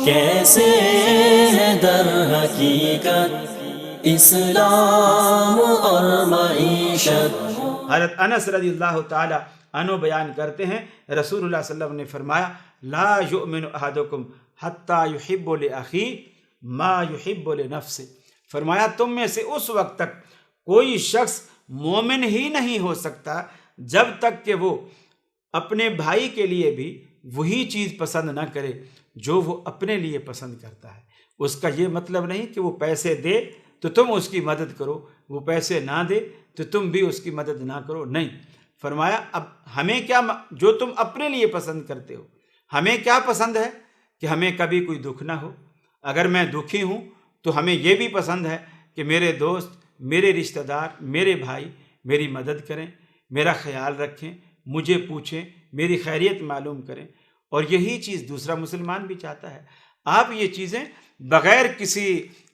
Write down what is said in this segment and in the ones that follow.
کیسے ہے در حقیقت اسلام اور معیشت۔ حضرت انس رضی اللہ تعالی عنہ بیان کرتے ہیں رسول اللہ صلی اللہ علیہ وسلم نے فرمایا لا یؤمن احدکم حتی یحب لاخیہ ما یحب لنفسہ، فرمایا تم میں سے اس وقت تک کوئی شخص مومن ہی نہیں ہو سکتا جب تک کہ وہ اپنے بھائی کے لیے بھی وہی چیز پسند نہ کرے جو وہ اپنے لیے پسند کرتا ہے۔ اس کا یہ مطلب نہیں کہ وہ پیسے دے تو تم اس کی مدد کرو، وہ پیسے نہ دے تو تم بھی اس کی مدد نہ کرو، نہیں۔ فرمایا اب ہمیں کیا، جو تم اپنے لیے پسند کرتے ہو، ہمیں کیا پسند ہے کہ ہمیں کبھی کوئی دکھ نہ ہو۔ اگر میں دکھی ہوں تو ہمیں یہ بھی پسند ہے کہ میرے دوست، میرے رشتہ دار، میرے بھائی میری مدد کریں، میرا خیال رکھیں، مجھے پوچھیں، میری خیریت معلوم کریں، اور یہی چیز دوسرا مسلمان بھی چاہتا ہے۔ آپ یہ چیزیں بغیر کسی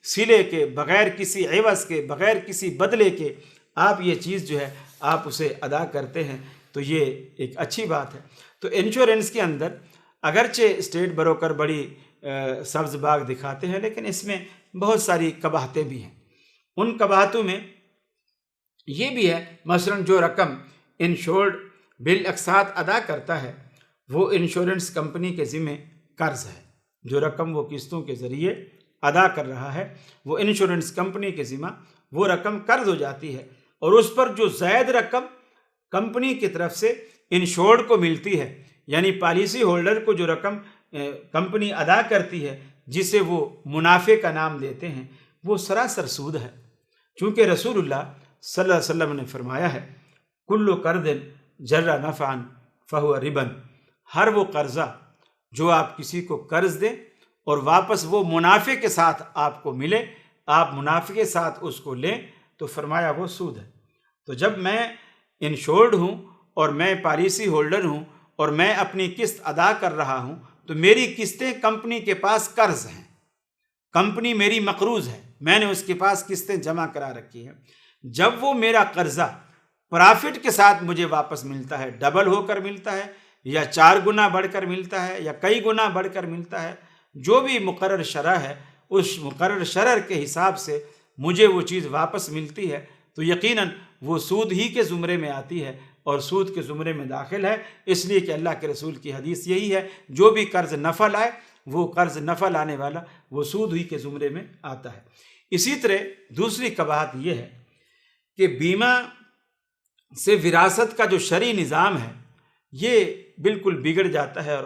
صلے کے، بغیر کسی عوض کے، بغیر کسی بدلے کے آپ یہ چیز جو ہے آپ اسے ادا کرتے ہیں تو یہ ایک اچھی بات ہے۔ تو انشورنس کے اندر اگرچہ اسٹیٹ بروکر بڑی سبز باغ دکھاتے ہیں، لیکن اس میں بہت ساری قباحتیں بھی ہیں۔ ان قباحتوں میں یہ بھی ہے مثلاً جو رقم انشورڈ بالاقساط ادا کرتا ہے وہ انشورنس کمپنی کے ذمہ قرض ہے۔ جو رقم وہ قسطوں کے ذریعے ادا کر رہا ہے وہ انشورنس کمپنی کے ذمہ وہ رقم قرض ہو جاتی ہے، اور اس پر جو زائد رقم کمپنی کی طرف سے انشورڈ کو ملتی ہے، یعنی پالیسی ہولڈر کو جو رقم کمپنی ادا کرتی ہے جسے وہ منافع کا نام دیتے ہیں، وہ سراسر سود ہے۔ چونکہ رسول اللہ صلی اللہ علیہ وسلم نے فرمایا ہے کل قرض جر نفعا فہو ربا، ہر وہ قرضہ جو آپ کسی کو قرض دیں اور واپس وہ منافع کے ساتھ آپ کو ملے، آپ منافع کے ساتھ اس کو لیں، تو فرمایا وہ سود ہے۔ تو جب میں انشورڈ ہوں اور میں پالیسی ہولڈر ہوں اور میں اپنی قسط ادا کر رہا ہوں تو میری قسطیں کمپنی کے پاس قرض ہیں، کمپنی میری مقروض ہے، میں نے اس کے پاس قسطیں جمع کرا رکھی ہیں۔ جب وہ میرا قرضہ پرافٹ کے ساتھ مجھے واپس ملتا ہے، ڈبل ہو کر ملتا ہے یا 4 گنا بڑھ کر ملتا ہے یا کئی گنا بڑھ کر ملتا ہے، جو بھی مقرر شرح ہے اس مقرر شرح کے حساب سے مجھے وہ چیز واپس ملتی ہے، تو یقیناً وہ سود ہی کے زمرے میں آتی ہے اور سود کے زمرے میں داخل ہے، اس لیے کہ اللہ کے رسول کی حدیث یہی ہے جو بھی قرض نفع لائے وہ قرض نفع لانے والا وہ سود ہی کے زمرے میں آتا ہے۔ اسی طرح دوسری قباحت یہ ہے کہ بیمہ سے وراثت کا جو شرعی نظام ہے یہ بالکل بگڑ جاتا ہے اور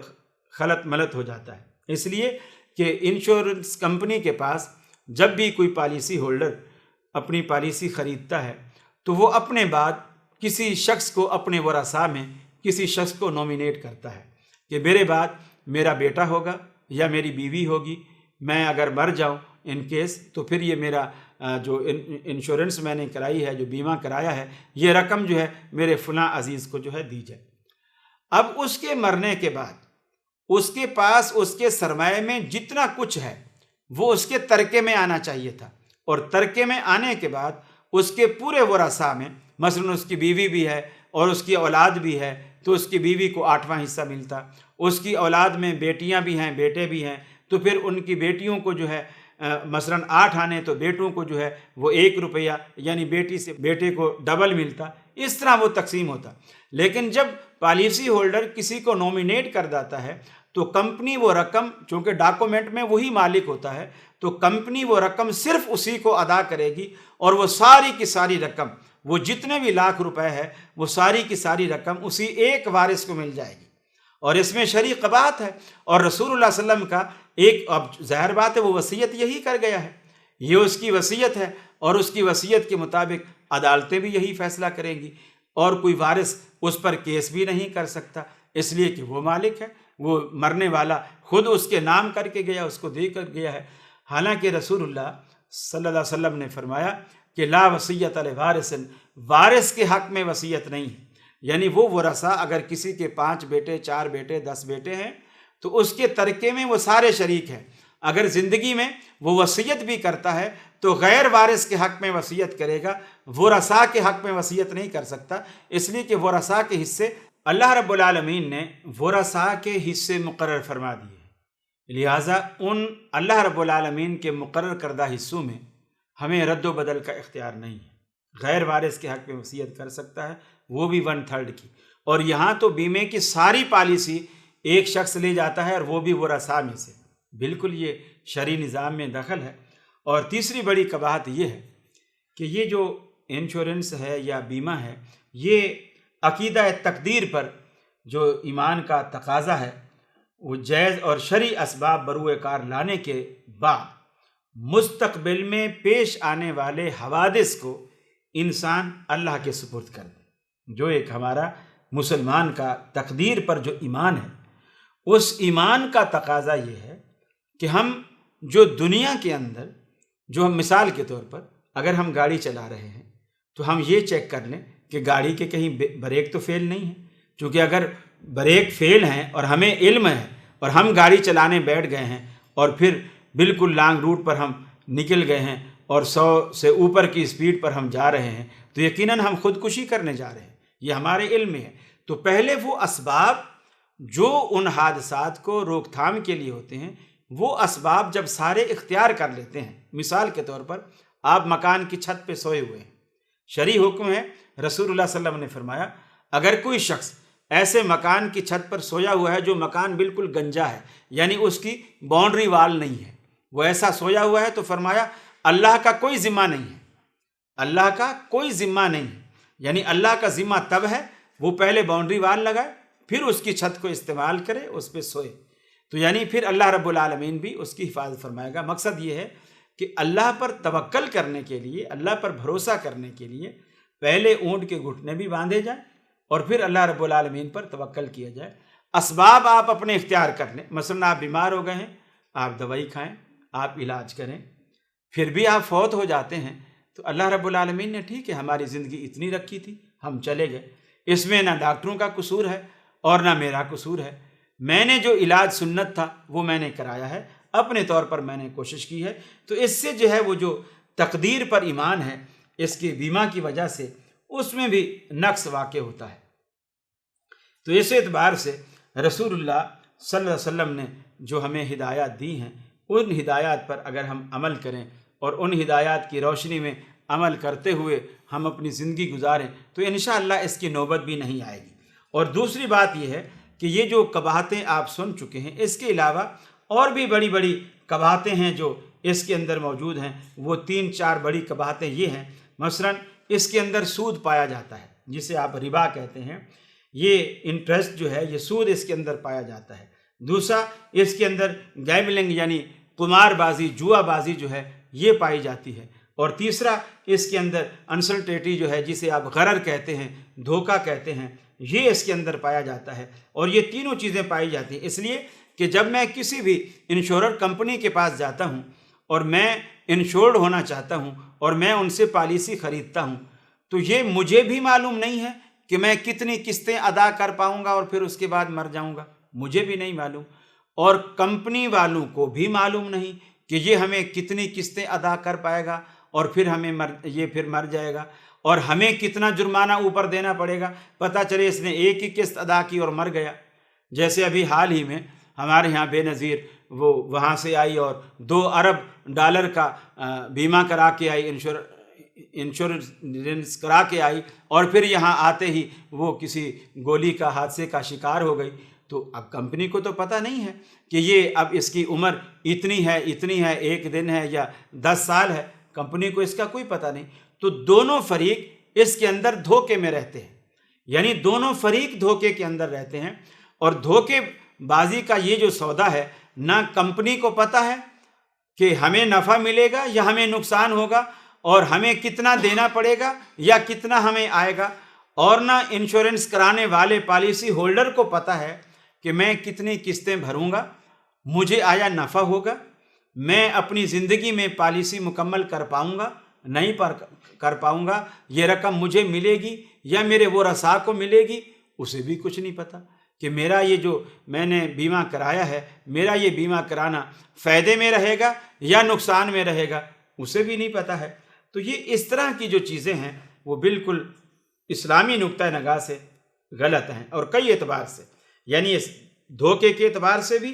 خلط ملط ہو جاتا ہے، اس لیے کہ انشورنس کمپنی کے پاس جب بھی کوئی پالیسی ہولڈر اپنی پالیسی خریدتا ہے تو وہ اپنے بعد کسی شخص کو اپنے ورثاء میں کسی شخص کو نومینیٹ کرتا ہے کہ میرے بعد میرا بیٹا ہوگا یا میری بیوی ہوگی، میں اگر مر جاؤں ان کیس تو پھر یہ میرا جو انشورنس میں نے کرائی ہے، جو بیمہ کرایا ہے، یہ رقم جو ہے میرے فلاں عزیز کو جو ہے دی جائے۔ اب اس کے مرنے کے بعد اس کے پاس اس کے سرمایہ میں جتنا کچھ ہے وہ اس کے ترکے میں آنا چاہیے تھا، اور ترکے میں آنے کے بعد اس کے پورے ورثاء میں مثلا اس کی بیوی بھی ہے اور اس کی اولاد بھی ہے تو اس کی بیوی کو 8واں حصہ ملتا، اس کی اولاد میں بیٹیاں بھی ہیں بیٹے بھی ہیں تو پھر ان کی بیٹیوں کو جو ہے مثلا 8 آنے تو بیٹوں کو جو ہے وہ 1 روپیہ، یعنی بیٹی سے بیٹے کو ڈبل ملتا، اس طرح وہ تقسیم ہوتا۔ لیکن جب پالیسی ہولڈر کسی کو نومینیٹ کر دیتا ہے تو کمپنی وہ رقم، چونکہ ڈاکومنٹ میں وہی مالک ہوتا ہے، تو کمپنی وہ رقم صرف اسی کو ادا کرے گی، اور وہ ساری کی ساری رقم، وہ جتنے بھی لاکھ روپے ہے وہ ساری کی ساری رقم اسی ایک وارث کو مل جائے گی، اور اس میں شرعی قباحت ہے۔ اور رسول اللہ صلی اللہ علیہ وسلم کا ایک، اب ظاہر بات ہے وہ وصیت یہی کر گیا ہے، یہ اس کی وصیت ہے، اور اس کی وصیت کے مطابق عدالتیں بھی یہی فیصلہ کریں گی، اور کوئی وارث اس پر کیس بھی نہیں کر سکتا، اس لیے کہ وہ مالک ہے، وہ مرنے والا خود اس کے نام کر کے گیا، اس کو دے کر گیا ہے۔ حالانکہ رسول اللہ صلی اللہ علیہ وسلم نے فرمایا کہ لا وصیت لوارث، وارث کے حق میں وصیت نہیں ہے، یعنی وہ ورثاء اگر کسی کے 5 بیٹے 4 بیٹے 10 بیٹے ہیں تو اس کے ترکے میں وہ سارے شریک ہیں، اگر زندگی میں وہ وصیت بھی کرتا ہے تو غیر وارث کے حق میں وصیت کرے گا، ورثاء کے حق میں وصیت نہیں کر سکتا، اس لیے کہ ورثاء کے حصے اللہ رب العالمین نے ورثاء کے حصے مقرر فرما دیے ہیں۔ لہٰذا ان اللہ رب العالمین کے مقرر کردہ حصوں میں ہمیں رد و بدل کا اختیار نہیں ہے۔ غیر وارث کے حق میں وصیت کر سکتا ہے، وہ بھی 1/3 کی، اور یہاں تو بیمے کی ساری پالیسی ایک شخص لے جاتا ہے اور وہ بھی ورثاء میں سے۔ بالکل یہ شرعی نظام میں دخل ہے۔ اور تیسری بڑی قباحت یہ ہے کہ یہ جو انشورنس ہے یا بیمہ ہے، یہ عقیدہ تقدیر پر جو ایمان کا تقاضا ہے وہ جائز اور شرعی اسباب بروئے کار لانے کے بعد مستقبل میں پیش آنے والے حوادث کو انسان اللہ کے سپرد کر دے۔ جو ایک ہمارا مسلمان کا تقدیر پر جو ایمان ہے، اس ایمان کا تقاضا یہ ہے کہ ہم جو دنیا کے اندر، جو ہم مثال کے طور پر اگر ہم گاڑی چلا رہے ہیں تو ہم یہ چیک کر لیں کہ گاڑی کے کہیں بریک تو فیل نہیں ہے، کیونکہ اگر بریک فیل ہیں اور ہمیں علم ہے اور ہم گاڑی چلانے بیٹھ گئے ہیں اور پھر بالکل لانگ روٹ پر ہم نکل گئے ہیں اور 100 سے اوپر کی اسپیڈ پر ہم جا رہے ہیں تو یقیناً ہم خودکشی کرنے جا رہے ہیں، یہ ہمارے علم میں ہے۔ تو پہلے وہ اسباب جو ان حادثات کو روک تھام کے لیے ہوتے ہیں، وہ اسباب جب سارے اختیار کر لیتے ہیں، مثال کے طور پر آپ مکان کی چھت پہ سوئے ہوئے ہیں، شرعی حکم ہے، رسول اللہ صلی اللہ علیہ وسلم نے فرمایا اگر کوئی شخص ایسے مکان کی چھت پر سویا ہوا ہے جو مکان بالکل گنجا ہے، یعنی اس کی باؤنڈری وال نہیں ہے، وہ ایسا سویا ہوا ہے، تو فرمایا اللہ کا کوئی ذمہ نہیں ہے، اللہ کا کوئی ذمہ نہیں ہے، یعنی اللہ کا ذمہ تب ہے وہ پہلے باؤنڈری وال لگائے، پھر اس کی چھت کو استعمال کرے، اس پہ سوئے، تو یعنی پھر اللہ رب العالمین بھی اس کی حفاظت فرمائے گا۔ مقصد یہ ہے کہ اللہ پر توکل کرنے کے لیے، اللہ پر بھروسہ کرنے کے لیے پہلے اونٹ کے گھٹنے بھی باندھے جائیں اور پھر اللہ رب العالمین پر توکل کیا جائے۔ اسباب آپ اپنے اختیار کر لیں، مثلا آپ بیمار ہو گئے ہیں، آپ دوائی کھائیں، آپ علاج کریں، پھر بھی آپ فوت ہو جاتے ہیں تو اللہ رب العالمین نے ٹھیک ہے ہماری زندگی اتنی رکھی تھی، ہم چلے گئے، اس میں نہ ڈاکٹروں کا قصور ہے اور نہ میرا قصور ہے، میں نے جو علاج سنت تھا وہ میں نے کرایا ہے، اپنے طور پر میں نے کوشش کی ہے، تو اس سے جو ہے وہ جو تقدیر پر ایمان ہے اس کی بیمہ کی وجہ سے اس میں بھی نقص واقع ہوتا ہے۔ تو اس اعتبار سے رسول اللہ صلی اللہ علیہ وسلم نے جو ہمیں ہدایات دی ہیں، ان ہدایات پر اگر ہم عمل کریں اور ان ہدایات کی روشنی میں عمل کرتے ہوئے ہم اپنی زندگی گزاریں تو انشاءاللہ اس کی نوبت بھی نہیں آئے گی۔ اور دوسری بات یہ ہے کہ یہ جو قباحتیں آپ سن چکے ہیں، اس کے علاوہ اور بھی بڑی بڑی قباحتیں ہیں جو اس کے اندر موجود ہیں، وہ 3-4 بڑی قباحتیں یہ ہیں۔ مثلا اس کے اندر سود پایا جاتا ہے، جسے آپ ربا کہتے ہیں، یہ انٹرسٹ جو ہے یہ سود اس کے اندر پایا جاتا ہے۔ دوسرا اس کے اندر گیملنگ یعنی قمار بازی، جوا بازی جو ہے یہ پائی جاتی ہے۔ اور تیسرا اس کے اندر انسلٹیٹی جو ہے جسے آپ غرر کہتے ہیں، دھوکہ کہتے ہیں، یہ اس کے اندر پایا جاتا ہے۔ اور یہ تینوں چیزیں پائی جاتی ہیں اس لیے کہ جب میں کسی بھی انشورر کمپنی کے پاس جاتا ہوں اور میں انشورڈ ہونا چاہتا ہوں اور میں ان سے پالیسی خریدتا ہوں تو یہ مجھے بھی معلوم نہیں ہے کہ میں کتنی قسطیں ادا کر پاؤں گا اور پھر اس کے بعد مر جاؤں گا، مجھے بھی نہیں معلوم، اور کمپنی والوں کو بھی معلوم نہیں کہ یہ ہمیں کتنی قسطیں ادا کر پائے گا اور پھر ہمیں یہ پھر مر جائے گا اور ہمیں کتنا جرمانہ اوپر دینا پڑے گا، پتہ چلے اس نے ایک ہی قسط ادا کی اور مر گیا۔ جیسے ابھی حال ہی میں ہمارے ہاں بے نظیر وہ وہاں سے آئی اور $2 ارب کا بیمہ کرا کے آئی، انشورنس کرا کے آئی، اور پھر یہاں آتے ہی وہ کسی گولی کا حادثے کا شکار ہو گئی۔ تو اب کمپنی کو تو پتہ نہیں ہے کہ یہ اب اس کی عمر اتنی ہے 1 دن ہے یا 10 سال ہے، کمپنی کو اس کا کوئی پتہ نہیں۔ تو دونوں فریق اس کے اندر دھوکے میں رہتے ہیں، یعنی دونوں فریق دھوکے کے اندر رہتے ہیں، اور دھوکے بازی کا یہ جو سودا ہے، نہ کمپنی کو پتہ ہے کہ ہمیں نفع ملے گا یا ہمیں نقصان ہوگا اور ہمیں کتنا دینا پڑے گا یا کتنا ہمیں آئے گا، اور نہ انشورنس کرانے والے پالیسی ہولڈر کو پتہ ہے کہ میں کتنی قسطیں بھروں گا، مجھے آیا نفع ہوگا، میں اپنی زندگی میں پالیسی مکمل کر پاؤں گا نہیں کر پاؤں گا، یہ رقم مجھے ملے گی یا میرے ورثاء کو ملے گی، اسے بھی کچھ نہیں پتہ کہ میرا یہ جو میں نے بیمہ کرایا ہے، میرا یہ بیمہ کرانا فائدے میں رہے گا یا نقصان میں رہے گا، اسے بھی نہیں پتہ ہے۔ تو یہ اس طرح کی جو چیزیں ہیں وہ بالکل اسلامی نقطہ نگاہ سے غلط ہیں، اور کئی اعتبار سے، یعنی اس دھوکے کے اعتبار سے بھی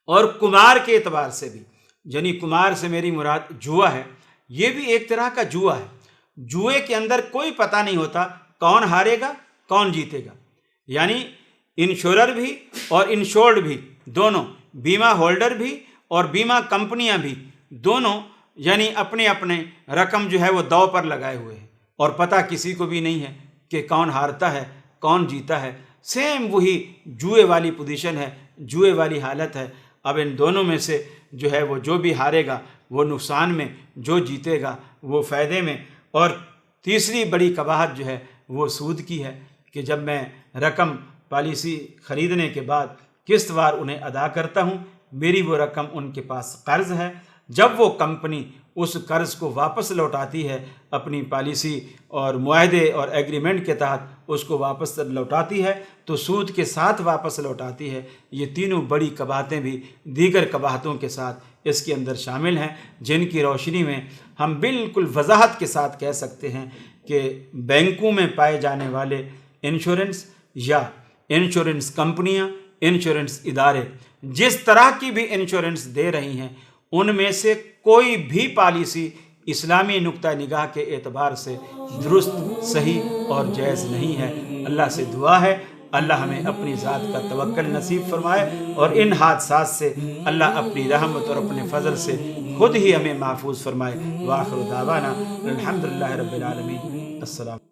اور کمار کے اعتبار سے بھی، یعنی کمار سے میری مراد جوا ہے، یہ بھی ایک طرح کا جوا ہے۔ جوئے کے اندر کوئی پتہ نہیں ہوتا کون ہارے گا کون جیتے گا، یعنی انشورر بھی اور انشورڈ بھی دونوں، بیمہ ہولڈر بھی اور بیمہ کمپنیاں بھی دونوں، یعنی اپنے اپنے رقم جو ہے وہ داؤ پر لگائے ہوئے ہیں، اور پتہ کسی کو بھی نہیں ہے کہ کون ہارتا ہے کون جیتا ہے۔ سیم وہی جوئے والی پوزیشن ہے، جوئے والی حالت ہے۔ اب ان دونوں میں سے جو ہے وہ جو بھی ہارے گا وہ نقصان میں، جو جیتے گا وہ فائدے میں۔ اور تیسری بڑی قباحت جو ہے وہ سود کی ہے کہ جب میں رقم پالیسی خریدنے کے بعد قسط وار انہیں ادا کرتا ہوں، میری وہ رقم ان کے پاس قرض ہے، جب وہ کمپنی اس قرض کو واپس لوٹاتی ہے اپنی پالیسی اور معاہدے اور ایگریمنٹ کے تحت اس کو واپس لوٹاتی ہے تو سود کے ساتھ واپس لوٹاتی ہے۔ یہ تینوں بڑی قباحتیں بھی دیگر قباحتوں کے ساتھ اس کے اندر شامل ہیں، جن کی روشنی میں ہم بالکل وضاحت کے ساتھ کہہ سکتے ہیں کہ بینکوں میں پائے جانے والے انشورنس یا انشورنس کمپنیاں، انشورنس ادارے جس طرح کی بھی انشورنس دے رہی ہیں، ان میں سے کوئی بھی پالیسی اسلامی نقطہ نگاہ کے اعتبار سے درست، صحیح اور جائز نہیں ہے۔ اللہ سے دعا ہے اللہ ہمیں اپنی ذات کا توکل نصیب فرمائے، اور ان حادثات سے اللہ اپنی رحمت اور اپنے فضل سے خود ہی ہمیں محفوظ فرمائے۔ وآخر دعوانا الحمدللہ رب العالمین۔ السلام